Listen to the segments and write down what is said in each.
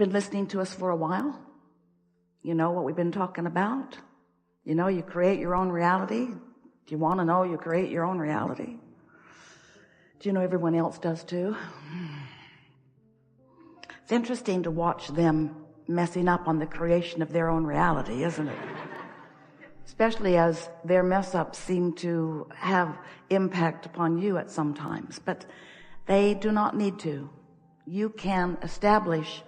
been listening to us for a while, you know what we've been talking about. You know, you create your own reality. Do you want to know you create your own reality? Do you know everyone else does too? It's interesting to watch them messing up on the creation of their own reality, isn't it? Especially as their mess-ups seem to have impact upon you at some times. But they do not need to. You can establish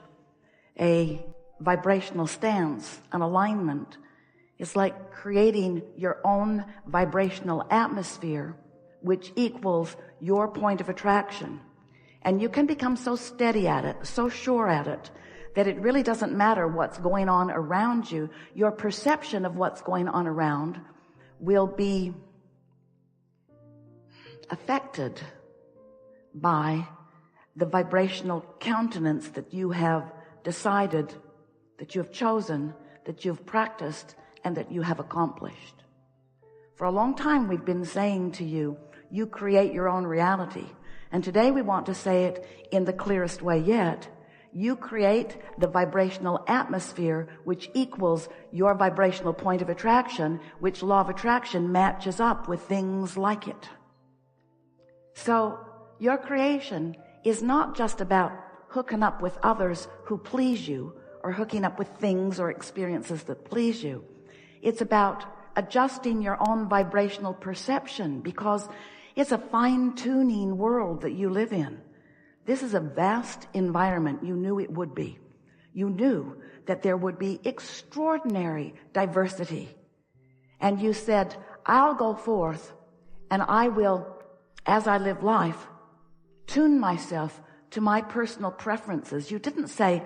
a vibrational stance, an alignment. It's like creating your own vibrational atmosphere, which equals your point of attraction. And you can become so steady at it, so sure at it, that it really doesn't matter what's going on around you. Your perception of what's going on around will be affected by the vibrational countenance that you have decided, that you have chosen, that you've practiced, and that you have accomplished. For a long time we've been saying to you, you create your own reality. And today we want to say it in the clearest way yet. You create the vibrational atmosphere which equals your vibrational point of attraction, which law of attraction matches up with things like it. So your creation is not just about hooking up with others who please you or hooking up with things or experiences that please you. It's about adjusting your own vibrational perception, because it's a fine-tuning world that you live in. This is a vast environment. You knew it would be. You knew that there would be extraordinary diversity. And you said, I'll go forth and I will, as I live life, tune myself to my personal preferences. You didn't say,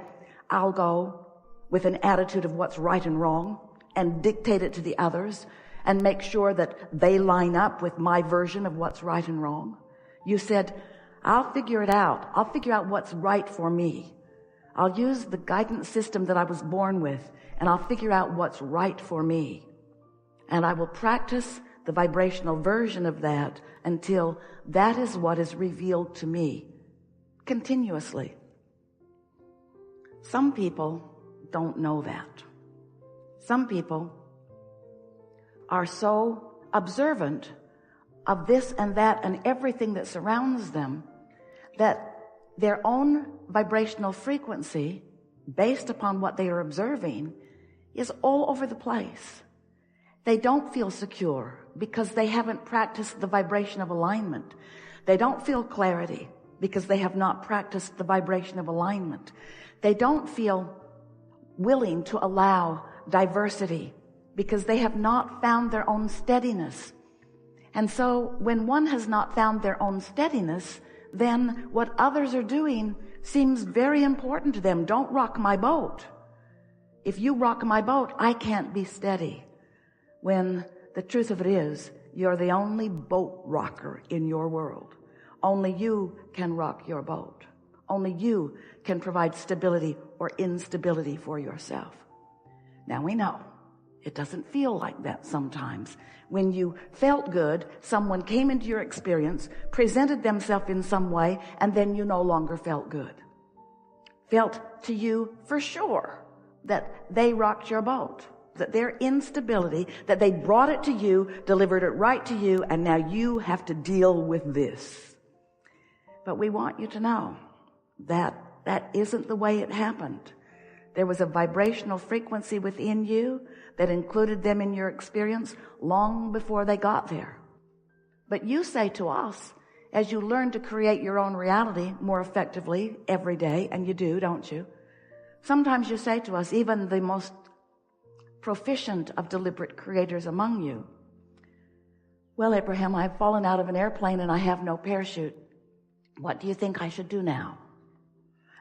I'll go with an attitude of what's right and wrong and dictate it to the others and make sure that they line up with my version of what's right and wrong. You said, I'll figure it out. I'll figure out what's right for me. I'll use the guidance system that I was born with, and I'll figure out what's right for me. And I will practice the vibrational version of that until that is what is revealed to me continuously. Some people don't know that. Some people are so observant of this and that and everything that surrounds them that their own vibrational frequency, based upon what they are observing, is all over the place. They don't feel secure because they haven't practiced the vibration of alignment. They don't feel clarity because they have not practiced the vibration of alignment. They don't feel willing to allow diversity because they have not found their own steadiness. And so when one has not found their own steadiness, then what others are doing seems very important to them. Don't rock my boat. If you rock my boat, I can't be steady. When the truth of it is, you're the only boat rocker in your world. Only you can rock your boat. Only you can provide stability or instability for yourself. Now we know it doesn't feel like that sometimes. When you felt good, someone came into your experience, presented themselves in some way, and then you no longer felt good. Felt to you for sure that they rocked your boat, that their instability, that they brought it to you, delivered it right to you, and now you have to deal with this. But we want you to know that that isn't the way it happened. There was a vibrational frequency within you that included them in your experience long before they got there. But you say to us, as you learn to create your own reality more effectively every day, and you do, don't you? Sometimes you say to us, even the most proficient of deliberate creators among you, well, Abraham, I've fallen out of an airplane and I have no parachute. What do you think I should do now?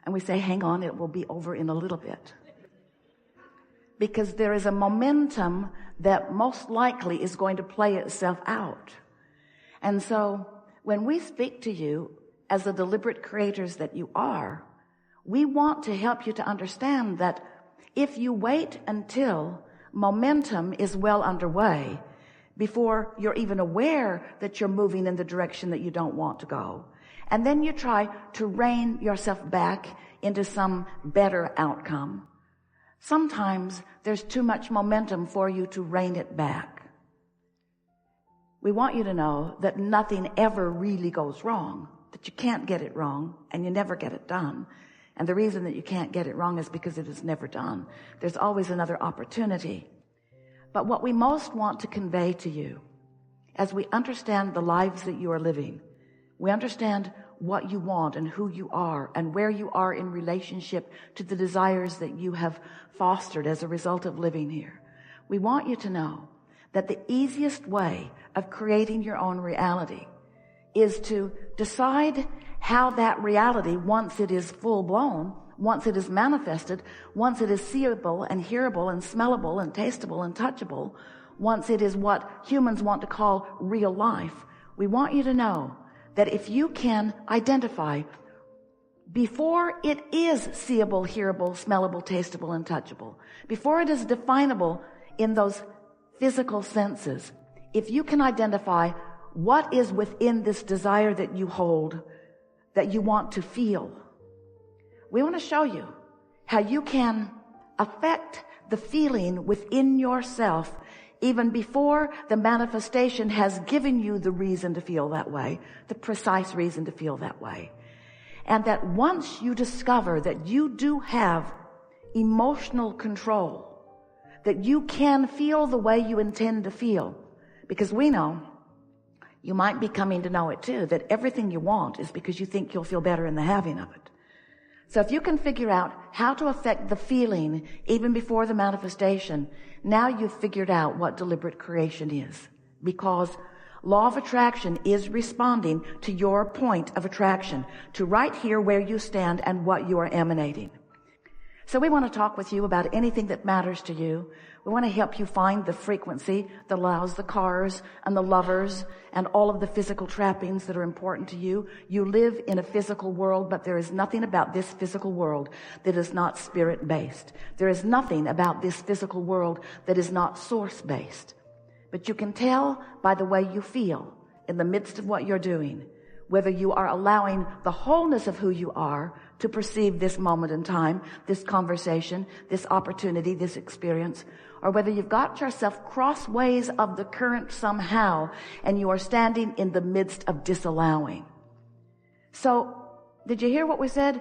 And we say, hang on, it will be over in a little bit. Because there is a momentum that most likely is going to play itself out. And so when we speak to you as the deliberate creators that you are, we want to help you to understand that if you wait until momentum is well underway before you're even aware that you're moving in the direction that you don't want to go, and then you try to rein yourself back into some better outcome. Sometimes there's too much momentum for you to rein it back. We want you to know that nothing ever really goes wrong, that you can't get it wrong, and you never get it done. And the reason that you can't get it wrong is because it is never done. There's always another opportunity. But what we most want to convey to you, as we understand the lives that you are living, we understand what you want and who you are and where you are in relationship to the desires that you have fostered as a result of living here. We want you to know that the easiest way of creating your own reality is to decide how that reality, once it is full blown, once it is manifested, once it is seeable and hearable and smellable and tasteable and touchable, once it is what humans want to call real life, we want you to know that if you can identify before it is seeable, hearable, smellable, tasteable, and touchable, before it is definable in those physical senses, if you can identify what is within this desire that you hold, that you want to feel, we want to show you how you can affect the feeling within yourself even before the manifestation has given you the reason to feel that way, the precise reason to feel that way. And that once you discover that you do have emotional control, that you can feel the way you intend to feel, because we know, you might be coming to know it too, that everything you want is because you think you'll feel better in the having of it. So if you can figure out how to affect the feeling even before the manifestation, now you've figured out what deliberate creation is. Because law of attraction is responding to your point of attraction, to right here where you stand and what you are emanating. So we want to talk with you about anything that matters to you. We want to help you find the frequency that allows the cars and the lovers and all of the physical trappings that are important to you. You live in a physical world, but there is nothing about this physical world that is not spirit-based. There is nothing about this physical world that is not source-based. But you can tell by the way you feel in the midst of what you're doing, whether you are allowing the wholeness of who you are to perceive this moment in time, this conversation, this opportunity, this experience, or whether you've got yourself crossways of the current somehow and you are standing in the midst of disallowing. So, did you hear what we said?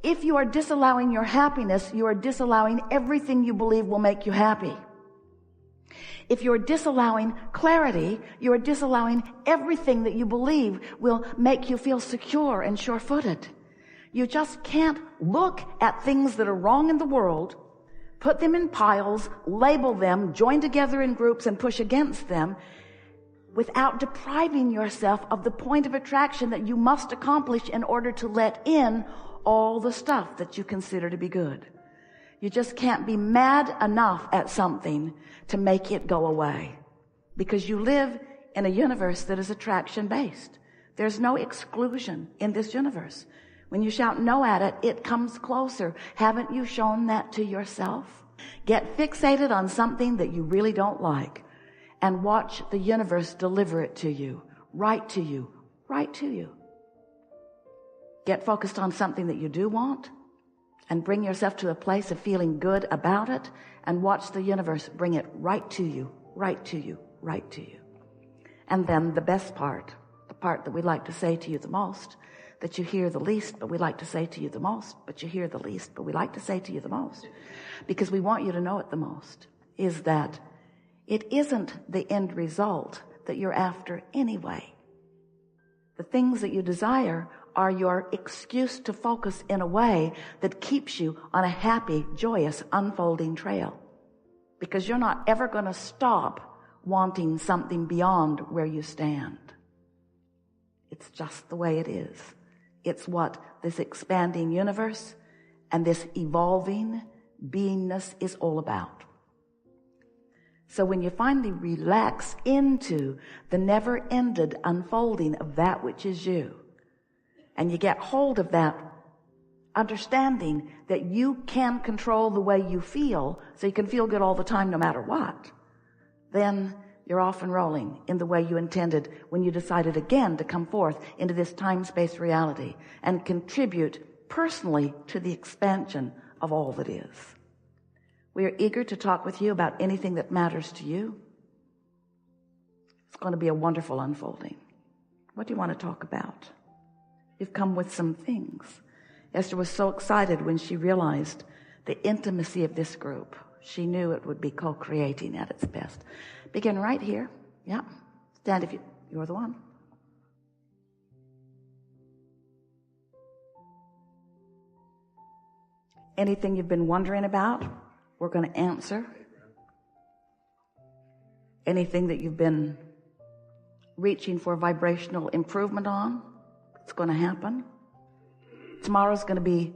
If you are disallowing your happiness, you are disallowing everything you believe will make you happy. If you're disallowing clarity, you are disallowing everything that you believe will make you feel secure and sure-footed. You just can't look at things that are wrong in the world, put them in piles, label them, join together in groups and push against them without depriving yourself of the point of attraction that you must accomplish in order to let in all the stuff that you consider to be good. You just can't be mad enough at something to make it go away, because you live in a universe that is attraction-based. There's no exclusion in this universe. When you shout no at it, it comes closer. Haven't you shown that to yourself? Get fixated on something that you really don't like and watch the universe deliver it to you, right to you, right to you. Get focused on something that you do want and bring yourself to a place of feeling good about it, and watch the universe bring it right to you, right to you, right to you. And then the best part, the part that we like to say to you the most, that you hear the least, but we like to say to you the most, but you hear the least, but we like to say to you the most, because we want you to know it the most, is that it isn't the end result that you're after anyway. The things that you desire are your excuse to focus in a way that keeps you on a happy, joyous, unfolding trail. Because you're not ever going to stop wanting something beyond where you stand. It's just the way it is. It's what this expanding universe and this evolving beingness is all about. So when you finally relax into the never-ended unfolding of that which is you, and you get hold of that understanding that you can control the way you feel, so you can feel good all the time no matter what, then you're off and rolling in the way you intended when you decided again to come forth into this time-space reality and contribute personally to the expansion of all that is. We are eager to talk with you about anything that matters to you. It's going to be a wonderful unfolding. What do you want to talk about? You've come with some things. Esther was so excited when she realized the intimacy of this group. She knew it would be co-creating at its best. Begin right here. Yeah. Stand if you're the one. Anything you've been wondering about, we're going to answer. Anything that you've been reaching for vibrational improvement on, it's going to happen. Tomorrow's going to be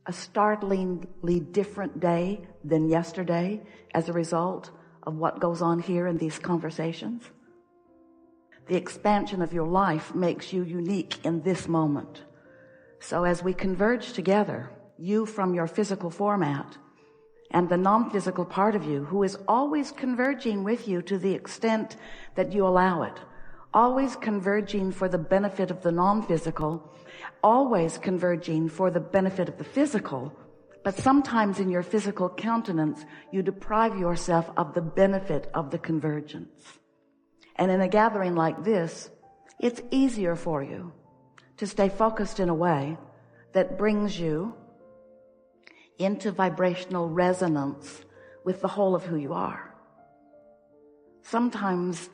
a startlingly different day than yesterday as a result of what goes on here in these conversations. The expansion of your life makes you unique in this moment. So as we converge together, you from your physical format and the non-physical part of you, who is always converging with you to the extent that you allow it, always converging for the benefit of the non-physical, always converging for the benefit of the physical, but sometimes in your physical countenance, you deprive yourself of the benefit of the convergence. And in a gathering like this, it's easier for you to stay focused in a way that brings you into vibrational resonance with the whole of who you are. Sometimes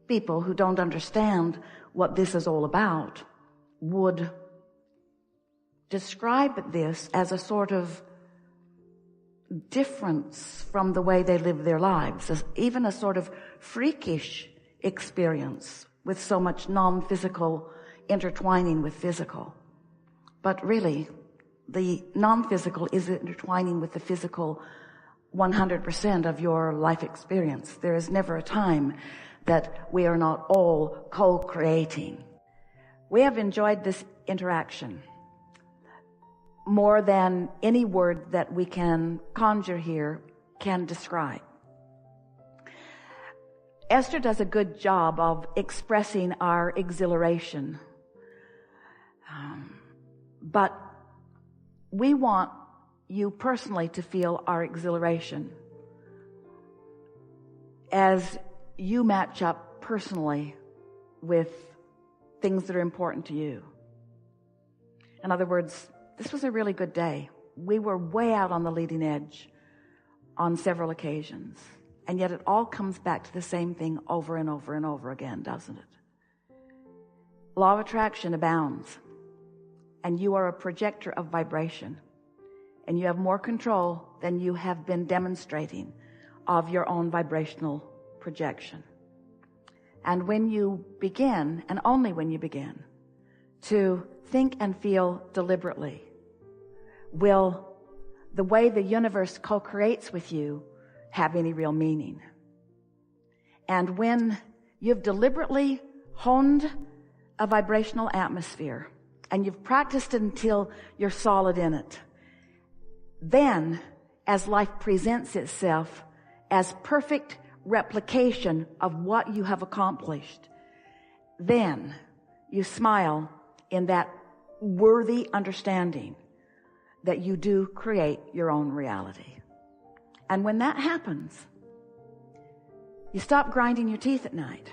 people who don't understand what this is all about would describe this as a sort of difference from the way they live their lives, as even a sort of freakish experience with so much non-physical intertwining with physical. But really, the non-physical is intertwining with the physical 100% of your life experience. There is never a time that we are not all co-creating. We have enjoyed this interaction more than any word that we can conjure here can describe. Esther does a good job of expressing our exhilaration. But we want you personally to feel our exhilaration as you match up personally with things that are important to you. In other words, this was a really good day. We were way out on the leading edge on several occasions. And yet it all comes back to the same thing over and over and over again, doesn't it? Law of attraction abounds. And you are a projector of vibration. And you have more control than you have been demonstrating of your own vibrational projection. And when you begin, and only when you begin, to think and feel deliberately, will the way the universe co-creates with you have any real meaning. And when you've deliberately honed a vibrational atmosphere, and you've practiced it until you're solid in it, then, as life presents itself as perfect replication of what you have accomplished, then you smile in that worthy understanding that you do create your own reality. And when that happens, you stop grinding your teeth at night.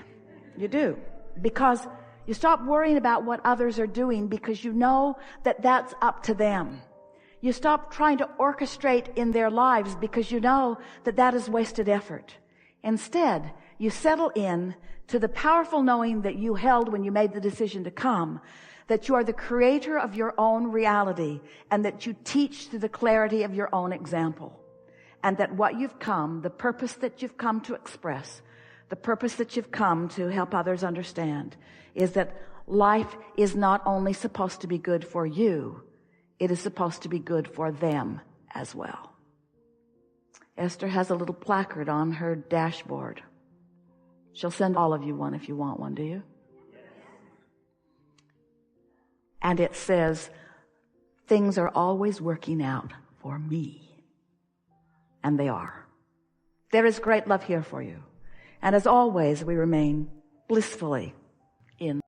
You do. Because you stop worrying about what others are doing, because you know that that's up to them. You stop trying to orchestrate in their lives because you know that that is wasted effort. Instead, you settle in to the powerful knowing that you held when you made the decision to come, that you are the creator of your own reality, and that you teach through the clarity of your own example. And that what you've come, the purpose that you've come to express, the purpose that you've come to help others understand, is that life is not only supposed to be good for you, it is supposed to be good for them as well. Esther has a little placard on her dashboard. She'll send all of you one if you want one, do you? And it says, things are always working out for me. And they are. There is great love here for you. And as always, we remain blissfully in